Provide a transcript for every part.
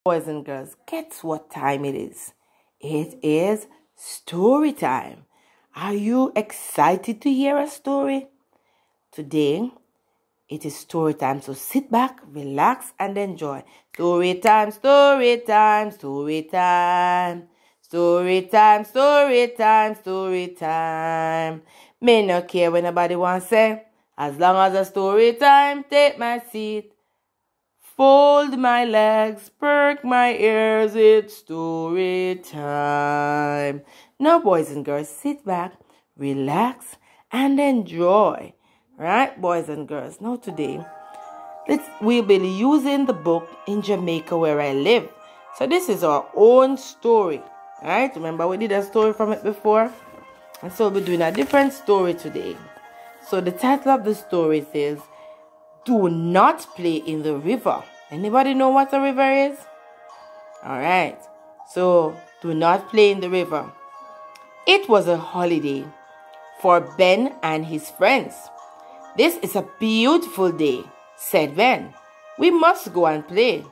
Boys and girls, guess what time it is? It is story time. Are you excited to hear a story? Today, it is story time, so sit back, relax, and enjoy. Story time, story time, story time. Story time, story time, story time. Me no care what nobody want to say. As long as a story time, take my seat. Fold my legs, perk my ears, it's story time. Now, boys and girls, sit back, relax, and enjoy. Right, boys and girls? Now, today, we'll be using the book In Jamaica Where I Live. So, this is our own story. Right? Remember, we did a story from it before? And so, we'll be doing a different story today. So, the title of the story says, Do Not Play in the River. Anybody know what a river is? Alright, so do not play in the river. It was a holiday for Ben and his friends. This is a beautiful day, said Ben. We must go and play.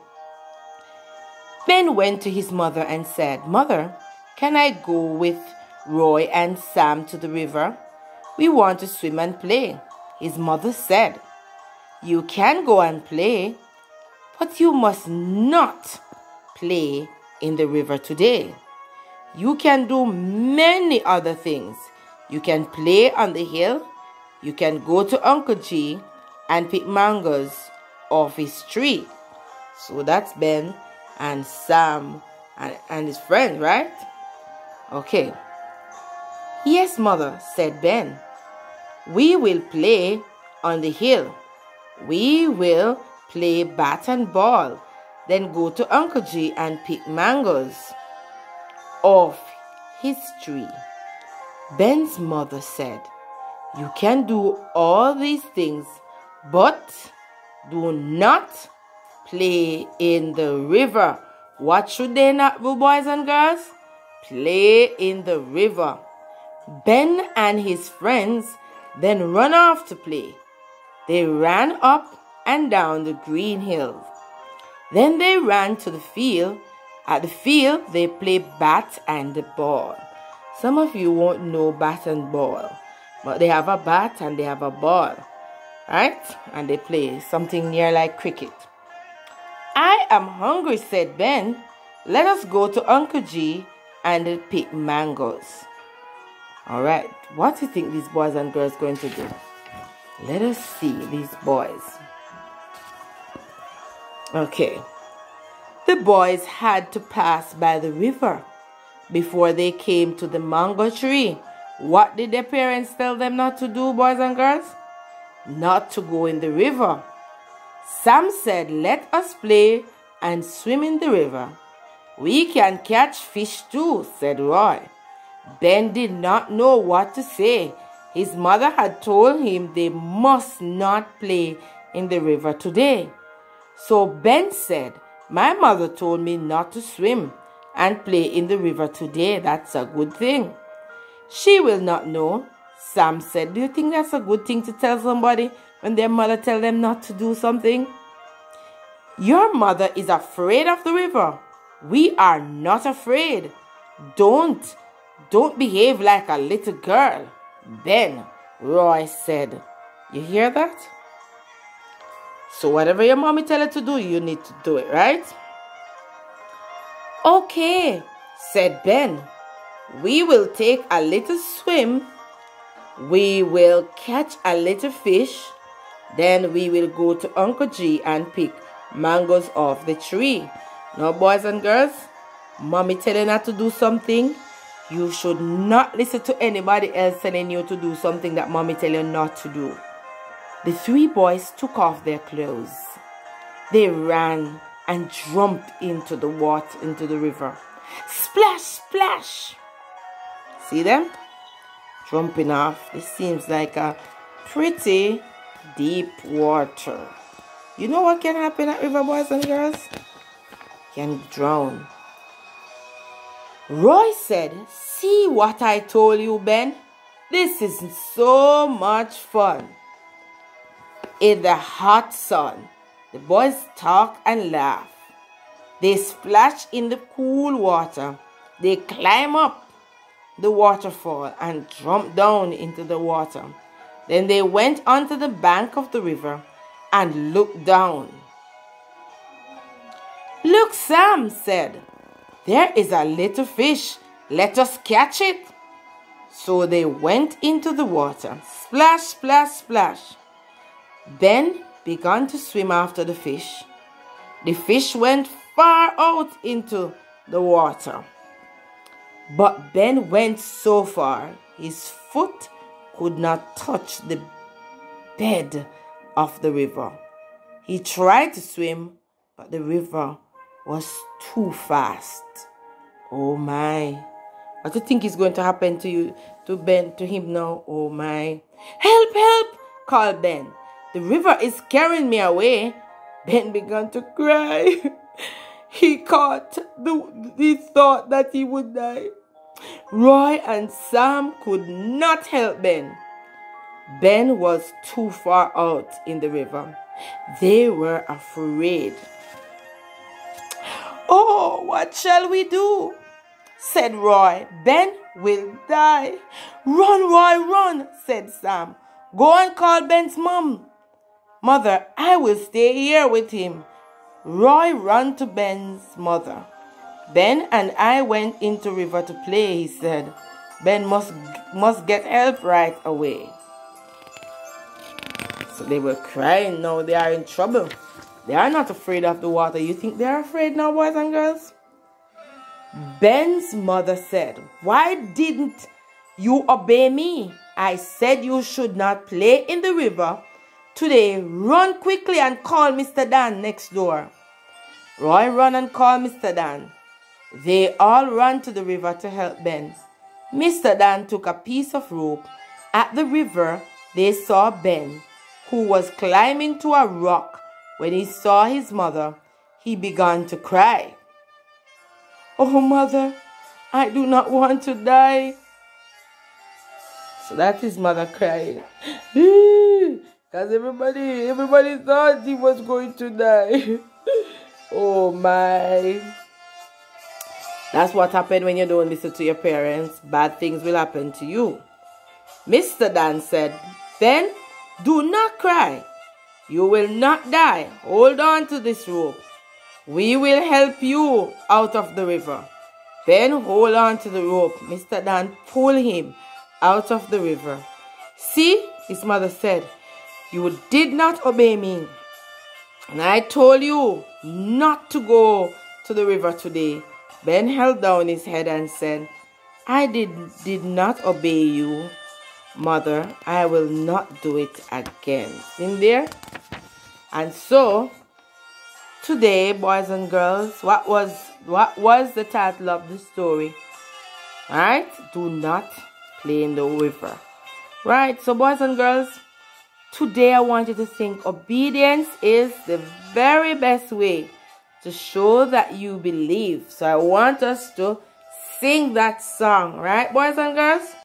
Ben went to his mother and said, Mother, can I go with Roy and Sam to the river? We want to swim and play. His mother said, You can go and play, but you must not play in the river today. You can do many other things. You can play on the hill. You can go to Uncle G and pick mangoes off his tree. So that's Ben and Sam and his friend, right? Okay. Yes, Mother, said Ben. We will play on the hill. We will play bat and ball, then go to Uncle G and pick mangoes off his tree. Ben's mother said, You can do all these things, but do not play in the river. What should they not do, boys and girls? Play in the river. Ben and his friends then run off to play. They ran up and down the green hills. Then they ran to the field. At the field, they played bat and the ball. Some of you won't know bat and ball, but they have a bat and they have a ball, right? And they play something near like cricket. I am hungry, said Ben. Let us go to Uncle G and pick mangoes. All right, what do you think these boys and girls are going to do? Let us see these boys. Okay. The boys had to pass by the river before they came to the mango tree. What did their parents tell them not to do, boys and girls? Not to go in the river. Sam said, Let us play and swim in the river. We can catch fish too, said Roy. Ben did not know what to say. His mother had told him they must not play in the river today. So Ben said, My mother told me not to swim and play in the river today. That's a good thing. She will not know, Sam said. Do you think that's a good thing to tell somebody when their mother tells them not to do something? Your mother is afraid of the river. We are not afraid. Don't behave like a little girl. Ben, Roy said. You hear that? So whatever your mommy tell her to do, you need to do it, right? Okay, said Ben. We will take a little swim. We will catch a little fish. Then we will go to Uncle G and pick mangoes off the tree. Now, boys and girls, mommy telling her to do something. You should not listen to anybody else telling you to do something that mommy tell you not to do. The three boys took off their clothes. They ran and jumped into the water, into the river. Splash, splash! See them? Jumping off. This seems like a pretty deep water. You know what can happen at river, boys and girls? Can drown. Roy said, See what I told you, Ben? This is so much fun. In the hot sun, the boys talk and laugh. They splash in the cool water. They climb up the waterfall and jump down into the water. Then they went onto the bank of the river and looked down. "Look, Sam," said, "there is a little fish. Let us catch it." So they went into the water. Splash, splash, splash. Ben began to swim after the fish. The fish went far out into the water. But Ben went so far, his foot could not touch the bed of the river. He tried to swim, but the river was too fast. Oh my. What do you think is going to happen to you, to Ben, to him now? Oh my. "Help, help," called Ben. "The river is carrying me away." Ben began to cry. He thought that he would die. Roy and Sam could not help Ben. Ben was too far out in the river. They were afraid. "Oh, what shall we do?" said Roy. "Ben will die." "Run, Roy, run," said Sam. "Go and call Ben's mother. I will stay here with him." Roy ran to Ben's mother. "Ben and I went into river to play," he said. "Ben must get help right away." So they were crying. Now they are in trouble. They are not afraid of the water. You think they are afraid now, boys and girls? Ben's mother said, "Why didn't you obey me? I said you should not play in the river today. Run quickly and call Mr. Dan next door." Roy ran and called Mr. Dan. They all ran to the river to help Ben. Mr. Dan took a piece of rope. At the river, they saw Ben, who was climbing to a rock. When he saw his mother, he began to cry. "Oh, mother, I do not want to die." So that's his mother crying. Because everybody thought he was going to die. Oh my. That's what happened when you don't listen to your parents. Bad things will happen to you. Mr. Dan said, "Ben, do not cry. You will not die. Hold on to this rope. We will help you out of the river." Ben hold on to the rope. Mr. Dan pulled him out of the river. "See," his mother said, "you did not obey me. And I told you not to go to the river today." Ben held down his head and said, "I did not obey you, Mother. I will not do it again." In there? And so, today, boys and girls, what was the title of the story? Right? Do not play in the river. Right? So, boys and girls, today I want you to think obedience is the very best way to show that you believe. So I want us to sing that song, right, boys and girls?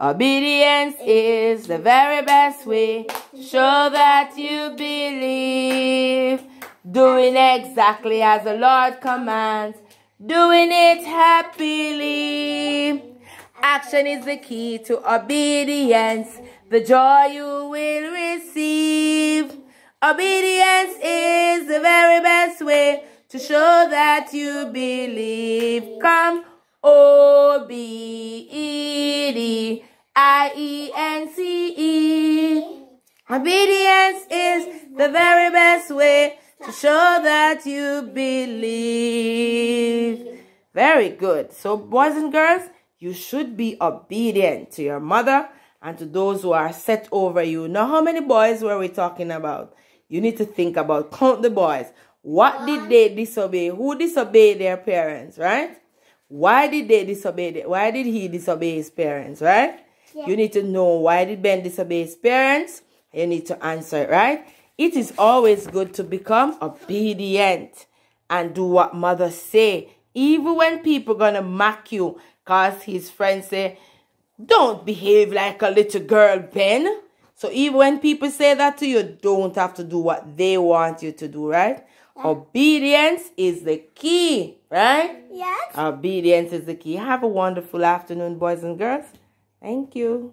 Obedience is the very best way to show that you believe. Doing exactly as the Lord commands, doing it happily. Action is the key to obedience, the joy you will receive. Obedience is the very best way to show that you believe. Come, obedience. Obedience is the very best way to show that you believe. Very good. So, boys and girls, you should be obedient to your mother and to those who are set over you. Now, how many boys were we talking about? You need to think about, count the boys. What did they disobey? Who disobeyed their parents, right? Why did they disobey? Why did he disobey his parents, right? Yeah. You need to know, why did Ben disobey his parents? You need to answer it, right? It is always good to become obedient and do what mothers say. Even when people gonna mock you, because his friends say, "Don't behave like a little girl, Ben." So even when people say that to you, don't have to do what they want you to do, right? Obedience is the key, right? Yes. Obedience is the key. Have a wonderful afternoon, boys and girls. Thank you.